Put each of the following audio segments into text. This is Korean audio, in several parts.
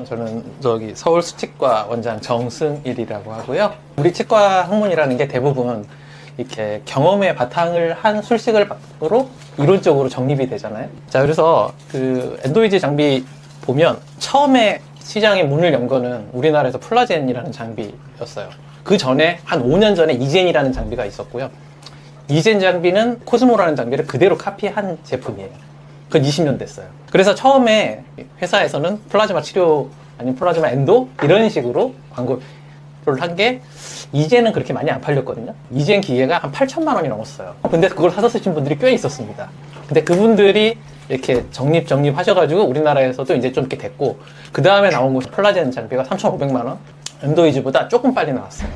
저는 저기 서울 수치과 원장 정승일이라고 하고요. 우리 치과 학문이라는 게 대부분 이렇게 경험에 바탕을 한 술식으로 이론적으로 정립이 되잖아요. 자, 그래서 그 엔도이즈 장비 보면 처음에 시장에 문을 연 거는 우리나라에서 플라젠이라는 장비였어요. 그 전에 한 5년 전에 이젠이라는 장비가 있었고요. 이젠 장비는 코스모라는 장비를 그대로 카피한 제품이에요. 그건 20년 됐어요. 그래서 처음에 회사에서는 플라즈마 치료 아니면 플라즈마 엔도 이런 식으로 광고를 한 게 이젠은 그렇게 많이 안 팔렸거든요. 이젠 기계가 한 8천만 원이 넘었어요. 근데 그걸 사서 쓰신 분들이 꽤 있었습니다. 근데 그분들이 이렇게 정립하셔가지고 우리나라에서도 이제 좀 이렇게 됐고, 그 다음에 나온 것이 플라젠 장비가 3,500만 원, 엔도이즈보다 조금 빨리 나왔어요.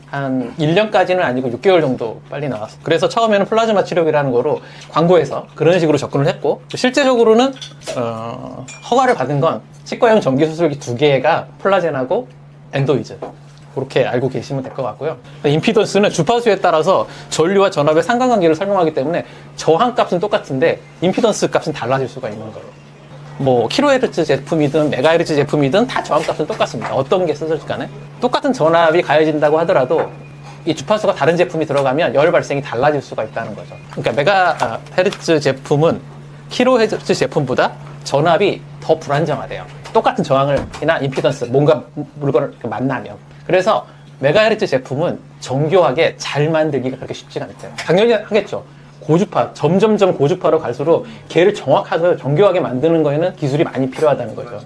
한 1년까지는 아니고 6개월 정도 빨리 나왔어요. 그래서 처음에는 플라즈마 치료기라는 거로 광고에서 그런 식으로 접근을 했고, 실제적으로는 허가를 받은 건 치과용 전기수술기 2개가 플라젠하고 엔도이즈, 그렇게 알고 계시면 될 것 같고요. 임피던스는 주파수에 따라서 전류와 전압의 상관관계를 설명하기 때문에 저항값은 똑같은데 임피던스 값은 달라질 수가 있는 거예요. 뭐 킬로헤르츠 제품이든 메가헤르츠 제품이든 다 저항값은 똑같습니다. 어떤 게 쓰실지 간에 똑같은 전압이 가해진다고 하더라도 이 주파수가 다른 제품이 들어가면 열 발생이 달라질 수가 있다는 거죠. 그러니까 메가헤르츠 제품은 킬로헤르츠 제품보다 전압이 더 불안정하대요. 똑같은 저항이나 임피던스, 뭔가 물건을 만나면. 그래서 메가헤르츠 제품은 정교하게 잘 만들기가 그렇게 쉽지가 않대요. 당연히 하겠죠. 고주파, 점점점 고주파로 갈수록 걔를 정확하게 정교하게 만드는 거에는 기술이 많이 필요하다는 거죠.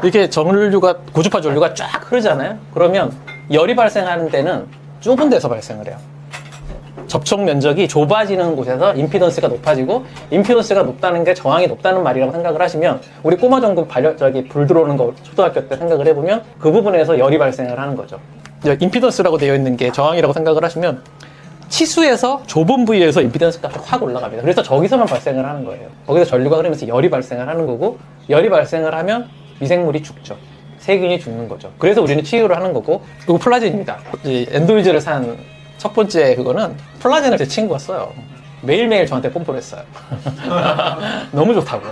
이렇게 전류가, 고주파 전류가 쫙 흐르잖아요. 그러면 열이 발생하는 데는 좁은 데서 발생을 해요. 접촉 면적이 좁아지는 곳에서 임피던스가 높아지고, 임피던스가 높다는 게 저항이 높다는 말이라고 생각을 하시면, 우리 꼬마 전구 불 들어오는 거 초등학교 때 생각을 해보면 그 부분에서 열이 발생을 하는 거죠. 임피던스라고 되어 있는 게 저항이라고 생각을 하시면 치수에서 좁은 부위에서 임피던스 값이 확 올라갑니다. 그래서 저기서만 발생을 하는 거예요. 거기서 전류가 흐르면서 열이 발생을 하는 거고, 열이 발생을 하면 미생물이 죽죠. 세균이 죽는 거죠. 그래서 우리는 치유를 하는 거고, 그리고 플라젠입니다. 엔도이즈를 산 첫 번째 그거는 플라젠을 제 친구가 써요. 매일매일 저한테 뽐뿌를 했어요. 너무 좋다고.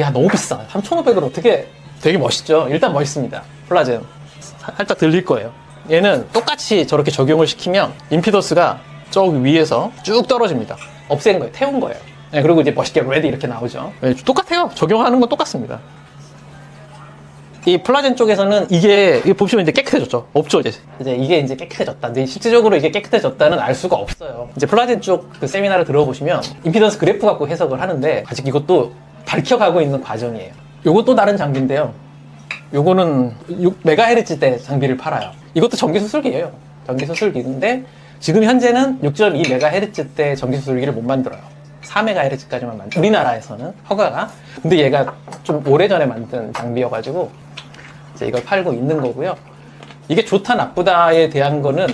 야, 너무 비싸. 3,500을 어떻게. 되게 멋있죠. 일단 멋있습니다. 플라젠 살짝 들릴 거예요. 얘는 똑같이 저렇게 적용을 시키면 임피던스가 저기 위에서 쭉 떨어집니다. 없앤 거예요. 태운 거예요. 네, 그리고 이제 멋있게 레디 이렇게 나오죠. 네, 똑같아요. 적용하는 건 똑같습니다. 이 플라젠 쪽에서는 이게 보시면 이제 깨끗해졌죠. 없죠, 이제 이게 이제 깨끗해졌다. 근데 실질적으로 이게 깨끗해졌다는 알 수가 없어요. 이제 플라젠 쪽 그 세미나를 들어보시면 임피던스 그래프 갖고 해석을 하는데, 아직 이것도 밝혀가고 있는 과정이에요. 요것도 다른 장비인데요. 요거는 6메가헤르츠대 장비를 팔아요. 이것도 전기수술기예요. 전기수술기인데 지금 현재는 6.2메가헤르츠대 전기수술기를 못 만들어요. 4메가헤르츠까지만 만들어요. 우리나라에서는 허가가. 근데 얘가 좀 오래전에 만든 장비여가지고 이제 이걸 팔고 있는 거고요. 이게 좋다 나쁘다에 대한 거는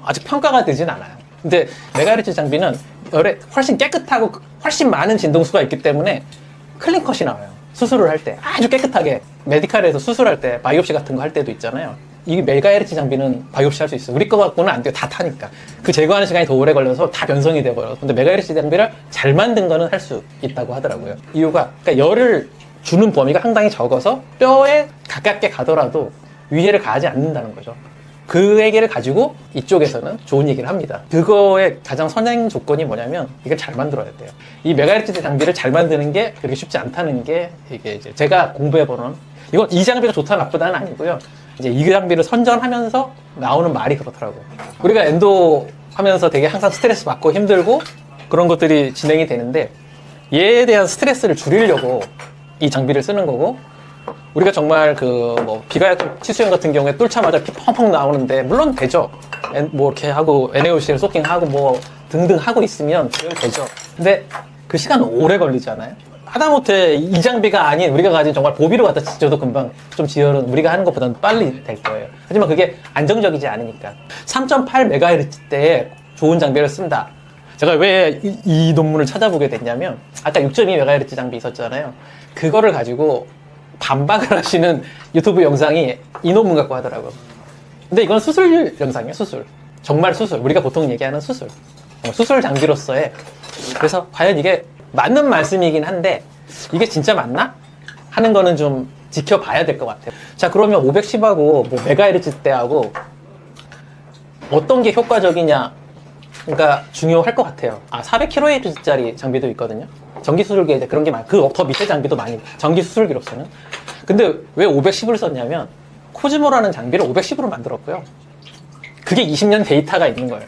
아직 평가가 되진 않아요. 근데 메가헤르츠 장비는 열에 훨씬 깨끗하고 훨씬 많은 진동수가 있기 때문에 클린컷이 나와요. 수술을 할 때 아주 깨끗하게, 메디칼에서 수술할 때 바이옵시 같은 거 할 때도 있잖아요. 이 메가헤르츠 장비는 바이옵시 할 수 있어요. 우리 거 갖고는 안 돼요. 다 타니까. 그 제거하는 시간이 더 오래 걸려서 다 변성이 돼버려요. 근데 메가헤르츠 장비를 잘 만든 거는 할 수 있다고 하더라고요. 이유가, 그러니까 열을 주는 범위가 상당히 적어서 뼈에 가깝게 가더라도 위해를 가하지 않는다는 거죠. 그 얘기를 가지고 이쪽에서는 좋은 얘기를 합니다. 그거의 가장 선행 조건이 뭐냐면 이걸 잘 만들어야 돼요. 이 메가헤르츠 장비를 잘 만드는 게 그렇게 쉽지 않다는 게, 이게 이제 제가 공부해보는, 이건 이 장비가 좋다 나쁘다는 아니고요. 이제 이 장비를 선전하면서 나오는 말이 그렇더라고요. 우리가 엔도 하면서 되게 항상 스트레스 받고 힘들고 그런 것들이 진행이 되는데, 얘에 대한 스트레스를 줄이려고 이 장비를 쓰는 거고, 우리가 정말 비가약 치수염 같은 경우에 뚫자마자 피 펑펑 나오는데, 물론 되죠. 뭐 이렇게 하고 NaOC를 소킹하고 뭐 등등 하고 있으면 되죠. 근데 그 시간은 오래 걸리잖아요. 하다못해 이 장비가 아닌 우리가 가진 정말 보비로 갖다 지져도 금방 좀 지혈은 우리가 하는 것보다는 빨리 될 거예요. 하지만 그게 안정적이지 않으니까. 3.8MHz대에 좋은 장비를 쓴다. 제가 왜 이 논문을 찾아보게 됐냐면, 아까 6.2MHz 장비 있었잖아요. 그거를 가지고 반박을 하시는 유튜브 영상이 이 논문 갖고 하더라고요. 근데 이건 수술 영상이에요. 수술. 정말 수술. 우리가 보통 얘기하는 수술. 수술 장비로서의. 그래서 과연 이게 맞는 말씀이긴 한데, 이게 진짜 맞나? 하는 거는 좀 지켜봐야 될 것 같아요. 자, 그러면 510하고 뭐 메가헤르츠 대하고 어떤 게 효과적이냐, 그러니까 중요할 것 같아요. 400kHz짜리 장비도 있거든요. 전기 수술기에 이제 그런 게 많아요. 그 더 밑에 장비도 많이, 전기 수술기로서는. 근데 왜 510을 썼냐면 코즈모라는 장비를 510으로 만들었고요. 그게 20년 데이터가 있는 거예요.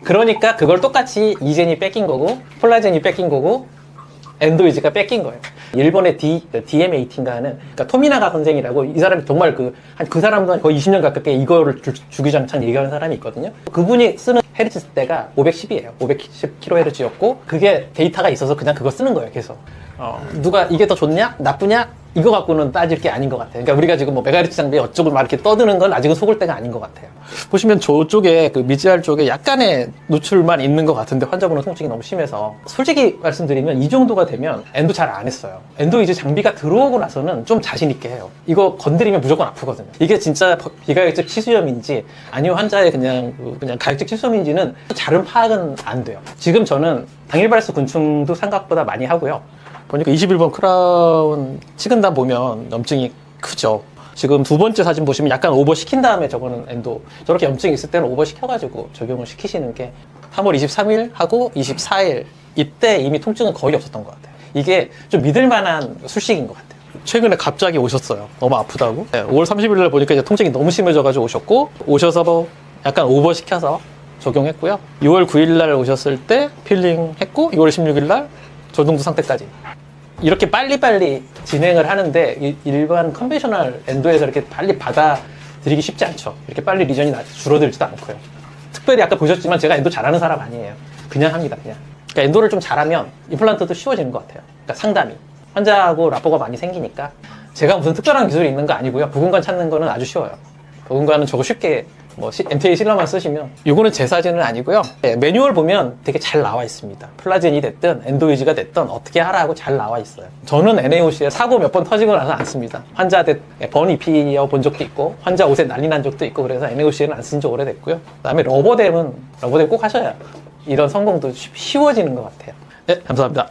그러니까 그걸 똑같이 이젠이 뺏긴 거고 폴라젠이 뺏긴 거고 엔도이즈가 뺏긴 거예요. 일본의 DMAT인가 하는, 그러니까 토미나가 선생이라고, 이 사람이 정말 그 사람도 거의 20년 가깝게 이거를 주기장창 얘기하는 사람이 있거든요. 그분이 쓰는 헤르츠대가 510이에요. 510kHz였고, 그게 데이터가 있어서 그냥 그거 쓰는 거예요, 계속. 누가 이게 더 좋냐? 나쁘냐? 이거 갖고는 따질 게 아닌 것 같아요. 그러니까 우리가 지금 뭐 메가헤르츠 장비 어쩌고 막 이렇게 떠드는 건 아직은 속을 때가 아닌 것 같아요. 보시면 저쪽에 그 미지알 쪽에 약간의 노출만 있는 것 같은데 환자분은 통증이 너무 심해서, 솔직히 말씀드리면 이 정도가 되면 엔도 잘 안 했어요. 엔도 이제 장비가 들어오고 나서는 좀 자신 있게 해요. 이거 건드리면 무조건 아프거든요. 이게 진짜 비가역적 치수염인지 아니면 환자의 그냥 가역적 치수염인지는 잘은 파악은 안 돼요. 지금 저는 당일 발수 곤충도 생각보다 많이 하고요. 보니까 21번 크라운 치근다 보면 염증이 크죠. 지금 두 번째 사진 보시면 약간 오버 시킨 다음에 저거는 엔도, 저렇게 염증이 있을 때는 오버 시켜가지고 적용을 시키시는 게 3월 23일 하고 24일 이때 이미 통증은 거의 없었던 것 같아요. 이게 좀 믿을 만한 술식인 것 같아요. 최근에 갑자기 오셨어요. 너무 아프다고. 5월 30일 날 보니까 이제 통증이 너무 심해져가지고 오셨고, 오셔서 뭐 약간 오버 시켜서 적용했고요. 6월 9일 날 오셨을 때 필링 했고, 6월 16일 날 저등부 상태까지. 이렇게 빨리빨리 진행을 하는데 일반 컨벤셔널 엔도에서 이렇게 빨리 받아들이기 쉽지 않죠. 이렇게 빨리 리전이 줄어들지도 않고요. 특별히 아까 보셨지만 제가 엔도 잘하는 사람 아니에요. 그냥 합니다, 그냥. 그러니까 엔도를 좀 잘하면 임플란트도 쉬워지는 것 같아요. 그러니까 상담이. 환자하고 라포가 많이 생기니까. 제가 무슨 특별한 기술이 있는 거 아니고요. 부근관 찾는 거는 아주 쉬워요. 부근관은 저거 쉽게 뭐 MTA 실러만 쓰시면. 요거는 제 사진은 아니고요. 네, 매뉴얼 보면 되게 잘 나와 있습니다. 플라젠이 됐든 엔도이즈가 됐든 어떻게 하라고 잘 나와 있어요. 저는 NAOC에 사고 몇 번 터지고 나서 안 씁니다. 환자한테 번 입히어 본 적도 있고 환자 옷에 난리 난 적도 있고, 그래서 NAOC에는 안 쓴 지 오래됐고요. 그 다음에 러버댐 꼭 하셔야 이런 성공도 쉬워지는 것 같아요. 네, 감사합니다.